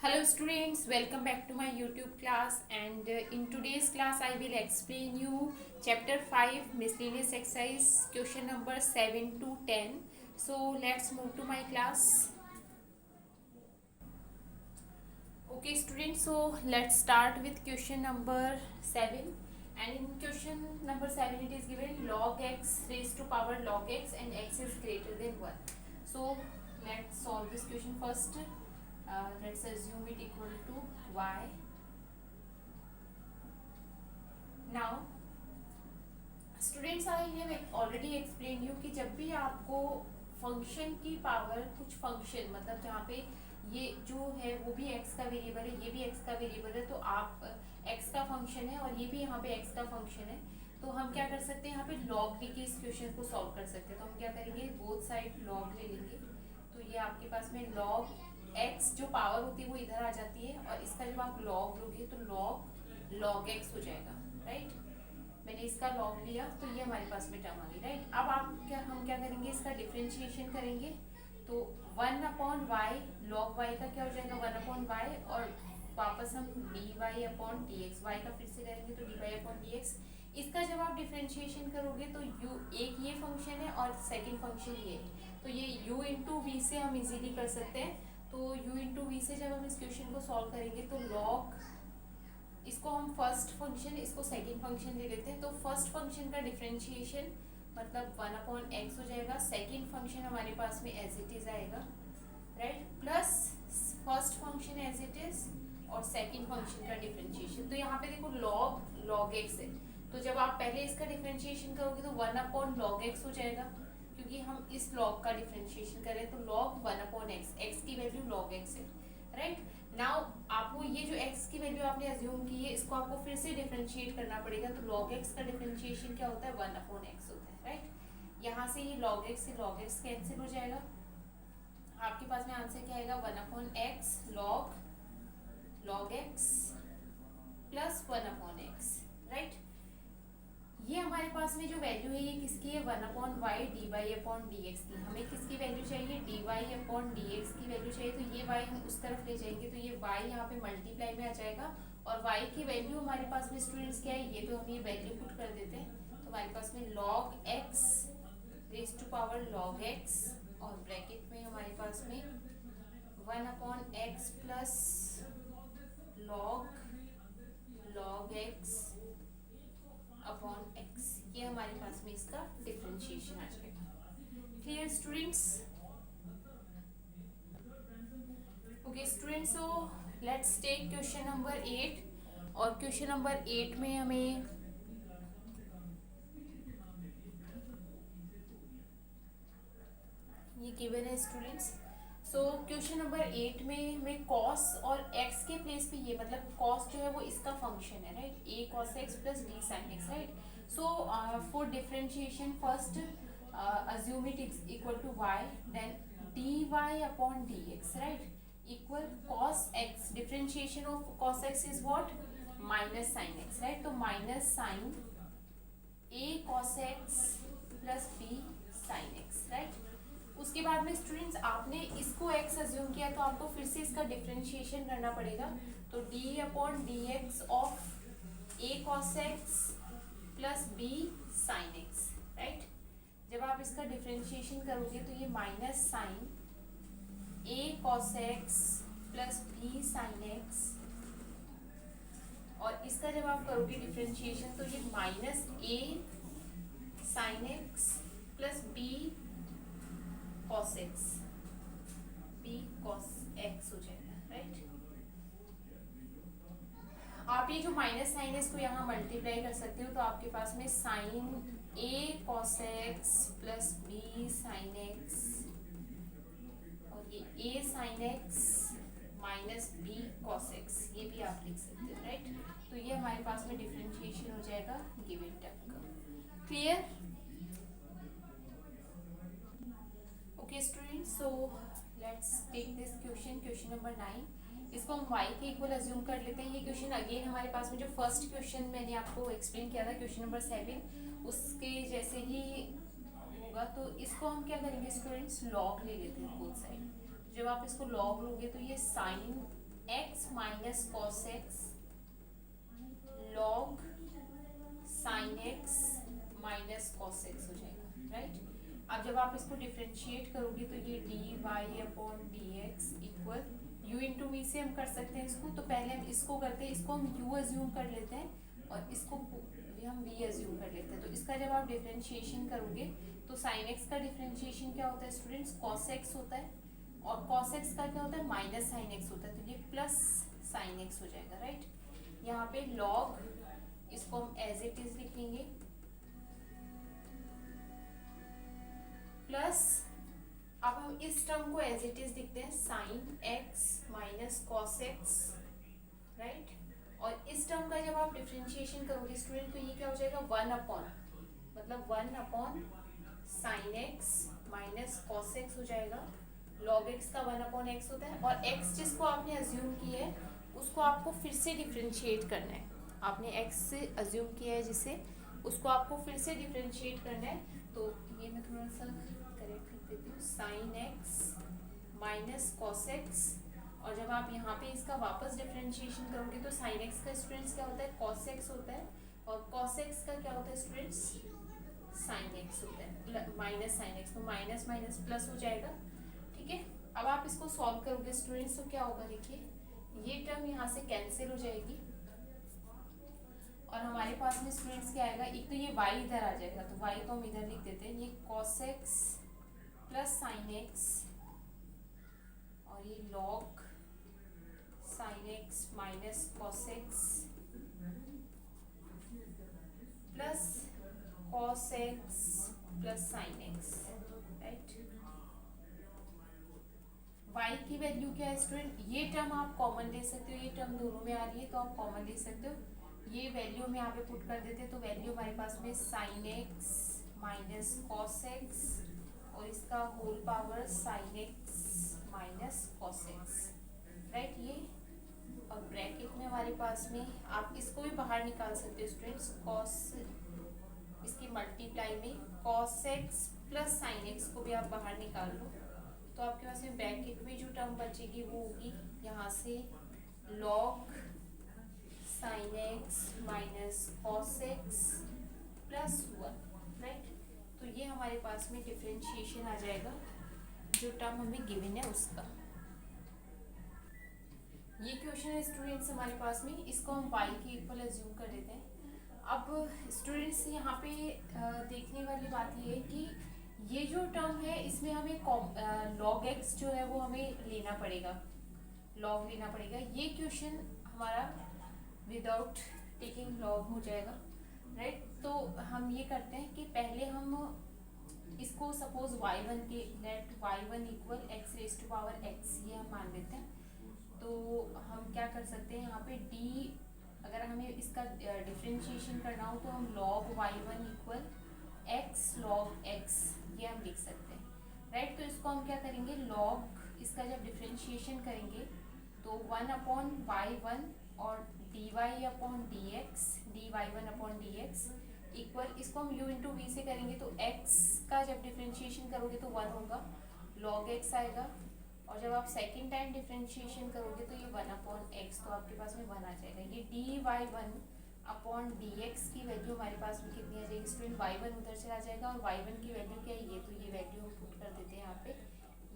Hello students, welcome back to my YouTube class, and in today's class I will explain you chapter 5 miscellaneous exercise question number 7 to 10. So let's move to my class. Okay students, so let's start with question number 7, and in question number 7 it is given log x raised to power log x and x is greater than 1. So let's solve this question first. Let's assume it equal to y. Now students I have already explain you कि जब भी आपको function की power कुछ function मतलब जहाँ पे ये जो है वो भी x का वेरिएबल है, ये भी x का वेरिएबल है, तो आप x का फंक्शन है और ये भी यहाँ पे x का फंक्शन है, तो हम क्या कर सकते हैं यहाँ पे log लेके इस क्वेश्चन को सॉल्व कर सकते हैं। तो हम क्या करेंगे, बोथ साइड log ले लेंगे, तो ये आपके पास में log x जो पावर होती है वो इधर आ जाती है, और इसका जब आप log लोगे तो log x हो जाएगा, राइट। मैंने इसका लॉग लिया तो ये हमारे पास में टर्म आ गई, राइट। अब हम क्या करेंगे, इसका डिफरेंशिएशन करेंगे, तो 1/y log y का क्या हो जाएगा 1/y, और वापस हम dy/dx y का फिर से करेंगे तो dy/dx। इसका जब आप डिफरेंशिएशन करोगे तो u एक ये फंक्शन है और सेकंड फंक्शन ये है, तो ये u इंटू वी से हम इजीली कर सकते हैं। तो u इंटू वी से जब हम इस क्वेश्चन को सॉल्व करेंगे तो लॉग, इसको हम फर्स्ट फंक्शन, इसको सेकंड फंक्शन ले लेते हैं, तो फर्स्ट फंक्शन का डिफरेंशिएशन मतलब 1/x हो जाएगा, सेकंड फंक्शन हमारे पास में एज इट इज आएगा, right, plus first function as it is और सेकंड फंक्शन का डिफरेंशिएशन। तो यहाँ पे देखो log x है, तो जब आप पहले इसका डिफरेंशिएशन करोगे तो 1/log x हो जाएगा, क्योंकि हम इस log का डिफरेंशिएशन करें तो log 1/x, x की वैल्यू log x है, राइट। नाउ आपको ये जो x की वैल्यू आपने अज्यूम की है, इसको आपको फिर से डिफरेंशिएट करना पड़ेगा, तो log x का डिफरेंशिएशन क्या होता है 1/x होता है, राइट। यहाँ से ये log x से log x कैंसिल हो जाएगा, आपके पास में आंसर क्या आएगा 1/x log x plus 1/x, right. ये हमारे पास में जो वैल्यू है ये किसकी है 1/y dy/dx की। हमें किसकी वैल्यू चाहिए dy/dx की वैल्यू चाहिए, तो ये y हम उस तरफ ले जाएंगे तो ये y यहाँ पे मल्टीप्लाई में आ जाएगा, और y की वैल्यू हमारे पास में स्टूडेंट्स क्या है, ये तो हम ये वैल्यू पुट कर देते हैं, तो हमारे पास में log x raise to power log x, और ब्रैकेट में हमारे पास में 1/x plus log x upon x, ये हमारे पास में इसका डिफरेंशिएशन आ जाएगा। Clear students? Okay students, so let's take question number 8, और क्वेश्चन नंबर 8 में हमें ये गिवन है स्टूडेंट्स। सो क्वेश्चन नंबर 8 में हमें cos और x के प्लेस पे ये मतलब cos जो है वो इसका फंक्शन है, right, a cos x plus b sin x, right. So for differentiation first assume it is equal to y, then dy/dx, right, equal cos x, differentiation of cos x is what minus sin x, right, तो minus sin a cos x plus b sin x, right। उसके बाद में students आपने इसको x assume किया, तो आपको फिर से इसका डिफरेंशिएशन करना पड़ेगा, तो d/dx of a cos x plus b sin x, right. जब आप इसका डिफरेंशिएशन करोगे तो ये minus sine a cos x plus b sin x, और इसका जब आप करोगे डिफरेंशिएशन तो ये minus a sin x plus b cos x हो जाएगा, राइट। आप ये जो माइनस साइन है इसको यहाँ मल्टीप्लाई कर सकते हो, तो आपके पास में sine a cos x plus b sin x, और ये a sin x minus b cos x, ये भी आप लिख सकते हो, राइट। तो ये हमारे पास में डिफरेंशिएशन हो जाएगा गिवन टर्म का। Clear? Okay students, so let's take this question number 9। इसको हम y के इक्वल अज्यूम कर लेते हैं। ये क्वेश्चन अगेन हमारे पास में जो फर्स्ट क्वेश्चन मैंने आपको एक्सप्लेन किया था क्वेश्चन नंबर 7 उसके जैसे ही होगा, तो इसको हम क्या करेंगे स्टूडेंट्स, लॉग ले लेते हैं बोथ साइड। जब आप इसको लॉग लोगे तो ये sign X minus cos x log sign X minus cos x हो जाएगा, राइट। अब जब आप इसको डिफ्रेंशिएट करोगे तो ये D Y upon D X equal U into V से हम कर सकते हैं इसको। तो पहले हम इसको करते हैं, इसको हम यू अज्यूम कर लेते हैं और इसको हम वी अज्यूम कर लेते हैं। तो इसका जब आप डिफ्रेंशिएशन करोगे तो साइन एक्स का डिफ्रेंशिएशन क्या होता है स्टूडेंट्स, कॉस एक्स होता है, और कॉस एक्स का क्या होता है, माइनस साइन एक्स होता है। तो ये प्लस साइन एक्स हो जाएगा, राइट। यहाँ पे लॉग, इसको हम एज इट इज लिखेंगे, प्लस अब हम इस टर्म को एज इट इज लिखते हैं sign X minus cos X, right. और इस टर्म का जब आप डिफ्रेंशिएशन करोगे स्टूडेंट तो ये क्या हो जाएगा, वन अपॉन, मतलब one upon sine X minus cos x हो जाएगा। लॉग एक्स का वन अपॉन एक्स होता है, और एक्स जिसको आपने अज्यूम किया है उसको आपको फिर से डिफ्रेंशिएट करना है। आपने एक्स से अज्यूम किया है जिसे, उसको आपको फिर से डिफ्रेंशिएट करना है। तो ये मैं थोड़ा सा करेक्ट लिख देती हूँ, sign X minus cos X, और जब आप यहाँ पे इसका वापस डिफ्रेंशिएशन करोगे तो साइन एक्स का स्टूडेंट्स क्या होता है, कॉस एक्स होता है, और कॉस एक्स का क्या होता है स्टूडेंट्स, साइन एक्स होता है, माइनस साइन एक्स। तो माइनस माइनस प्लस हो जाएगा, ठीक है। अब आप इसको सॉल्व करोगे स्टूडेंट्स तो क्या होगा, देखिए ये टर्म यहाँ से कैंसिल हो जाएगी और हमारे पास में स्टूडेंट्स क्या आएगा, एक तो ये y इधर आ जाएगा, तो y को हम इधर लिख देते हैं, ये cos x plus sine x, और ये log sign X minus cos x plus cos x plus sine x, right. y की वैल्यू क्या है स्टूडेंट, ये टर्म आप कॉमन ले सकते हो, ये टर्म दोनों में आ रही है तो आप कॉमन ले सकते हो। ये वैल्यू हम यहाँ पे पुट कर देते हैं, तो वैल्यू हमारे पास में sine X minus cos X और इसका whole power sine X minus cos X, right. ये और ब्रैकेट में हमारे पास में आप इसको भी बाहर निकाल सकते हो स्टूडेंट्स, कॉस, इसकी मल्टीप्लाई में cos x plus sine x को भी आप बाहर निकाल लो, तो आपके पास में ब्रैकेट में जो टर्म बचेगी वो होगी यहाँ से log sign X minus cos x plus one, right. तो ये हमारे पास में डिफ्रेंशिएशन आ जाएगा जो टर्म हमें गिवन है उसका। ये क्वेश्चन है स्टूडेंट्स हमारे पास में, इसको हम y के इक्वल अज्यूम कर लेते हैं। अब स्टूडेंट्स यहाँ पे देखने वाली बात ये है कि ये जो टर्म है इसमें हमें log x जो है वो हमें लेना पड़ेगा, log लेना पड़ेगा। ये क्वेश्चन हमारा विदाउट टेकिंग लॉग हो जाएगा, राइट। तो हम ये करते हैं कि पहले हम इसको सपोज y1 के let y1 equal x raise to power x ये हम मान लेते हैं। तो हम क्या कर सकते हैं यहाँ पे d, अगर हमें इसका डिफ्रेंशिएशन करना हो तो हम log y1 equal x log x ये हम लिख सकते हैं, राइट। तो इसको हम क्या करेंगे, log इसका जब डिफ्रेंशिएशन करेंगे तो 1 अपॉन y1 और dy upon dx dy1 upon dx equal, इसको हम u इंटू वी से करेंगे तो x का जब डिफ्रेंशिएशन करोगे तो 1 होगा, log x आएगा, और जब आप सेकेंड टाइम डिफ्रेंशिएशन करोगे तो ये 1 अपॉन x, तो आपके पास में 1 आ जाएगा। ये dy1 अपॉन dx की वैल्यू हमारे पास में कितनी आ जाएगी स्टूडेंट, y1 उधर चला जाएगा और y1 की वैल्यू क्या है ये, तो ये वैल्यू हम पुट कर देते हैं यहाँ पे,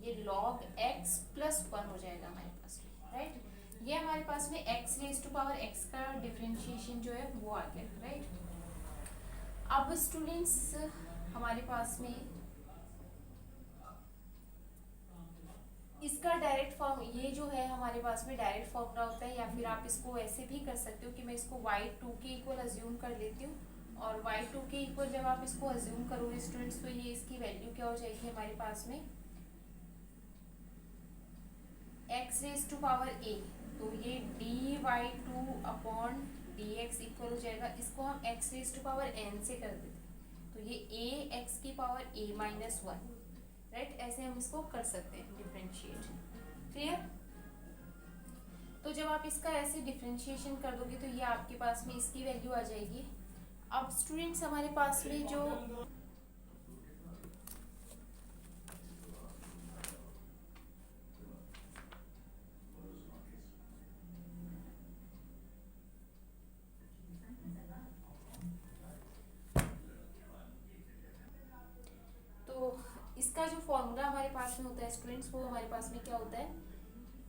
ये log x प्लस 1 हो जाएगा हमारे पास में, राइट। ये हमारे पास में x raise to power x का डिफरेंशिएशन जो है वो आ गया, राइट। अब स्टूडेंट्स हमारे पास में इसका डायरेक्ट फॉर्म, ये जो है हमारे पास में डायरेक्ट फॉर्मूला होता है, या फिर आप इसको ऐसे भी कर सकते हो कि मैं इसको y2 के इक्वल अज्यूम कर लेती हूँ, और y2 के इक्वल जब आप इसको अज्यूम करोगे स्टूडेंट्स तो ये इसकी वैल्यू क्या हो जाएगी हमारे पास में, x raise to power a, तो ये dy2 अपॉन dx इक्वल हो जाएगा, इसको हम x raise to power n से कर देते हैं तो ये a x की पावर a माइनस 1, राइट। ऐसे हम इसको कर सकते हैं डिफरेंशिएट, क्लियर। तो जब आप इसका ऐसे डिफरेंशिएशन कर दोगे तो ये आपके पास में इसकी वैल्यू आ जाएगी। अब स्टूडेंट्स हमारे पास में जो स्टूडेंट्स वो हमारे पास में क्या होता है,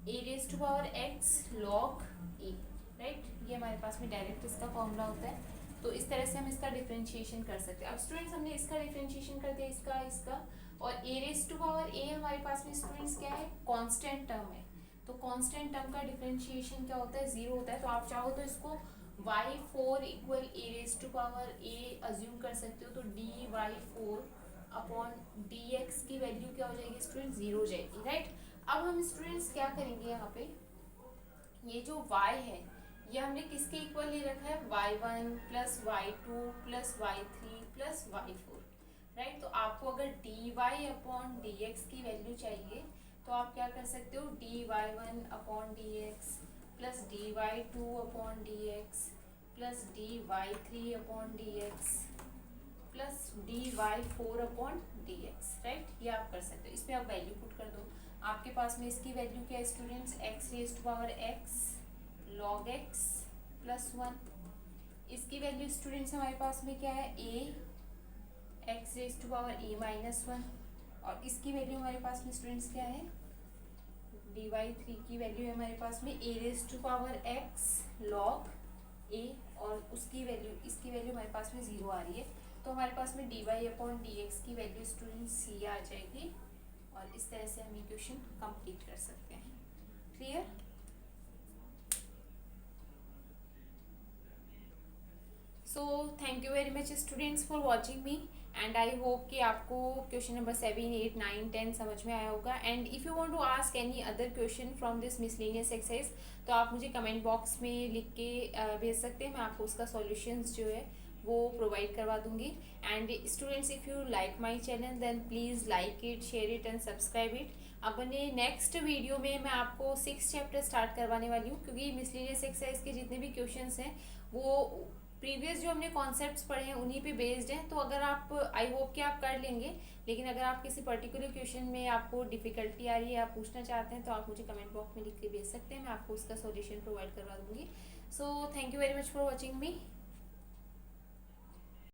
A raise to power X log A, right. ये हमारे पास में डायरेक्ट इसका फॉर्मूला होता है। तो इस तरह से हम इसका डिफरेंशिएशन कर सकते हैं। अब स्टूडेंट्स हमने इसका डिफरेंशिएशन कर दिया, इसका और ए रेज टू पावर ए हमारे पास में स्टूडेंट्स क्या है, कांस्टेंट टर्म है। तो कांस्टेंट टर्म का डिफरेंशिएशन क्या होता है, जीरो होता है। तो आप चाहो तो इसको y4 equal A raise to power A assume कर सकते हो। तो dy4 अपॉन dx की वैल्यू क्या हो जाएगी स्टूडेंट, जीरो हो जाएगी, राइट। अब हम स्टूडेंट्स क्या करेंगे, यहाँ पे ये जो y है ये हमने किसके इक्वल ले रखा है, y1 plus y2 plus y3 plus y4, right. तो आपको अगर dy अपॉन dx की वैल्यू चाहिए तो आप क्या कर सकते हो, dy1 upon dx plus dy2 upon dx plus dy3 upon dx plus dy4 upon dx, right. ये आप कर सकते हो। इसमें आप वैल्यू पुट कर दो। आपके पास में इसकी वैल्यू क्या है students, x raise to power x log x plus 1। इसकी वैल्यू स्टूडेंट्स हमारे पास में क्या है, a x raise to power a minus 1। और इसकी वैल्यू हमारे पास में स्टूडेंट्स क्या है, dy3 की वैल्यू है हमारे पास में a raise to power x log a, और उसकी वैल्यू, इसकी वैल्यू हमारे पास में जीरो आ रही है। तो हमारे पास में dy अपॉन dx की वैल्यू स्टूडेंट c आ जाएगी। और इस तरह से हम इक्वेशन कंप्लीट कर सकते हैं। Clear. So thank you very much students for watching me, and I hope कि आपको क्वेश्चन नंबर 7, 8, 9, 10 समझ में आया होगा। And if you want to ask any other question from this miscellaneous exercise तो आप मुझे कमेंट बॉक्स में लिख के भेज सकते हैं। मैं आपको उसका सॉल्यूशंस जो है वो प्रोवाइड करवा दूंगी। And students if you like my channel then please like it, share it and subscribe it. अपने नेक्स्ट वीडियो में मैं आपको 6 चैप्टर स्टार्ट करवाने वाली हूँ, क्योंकि मिसलेनियस एक्सरसाइज के जितने भी क्वेश्चंस हैं वो प्रीवियस जो हमने कॉन्सेप्ट्स पढ़े हैं उन्हीं पे बेस्ड हैं। तो अगर आप, आई होप कि आप कर लेंगे, लेकिन अगर आप किसी पर्टिकुलर क्वेश्चन में आपको डिफिकल्टी आ रही है, आप पूछना चाहते हैं, तो आप मुझे कमेंट बॉक्स में लिख के भेज सकते हैं। मैं आपको उसका सॉल्यूशन प्रोवाइड करवा दूंगी। So thank you very much for watching me.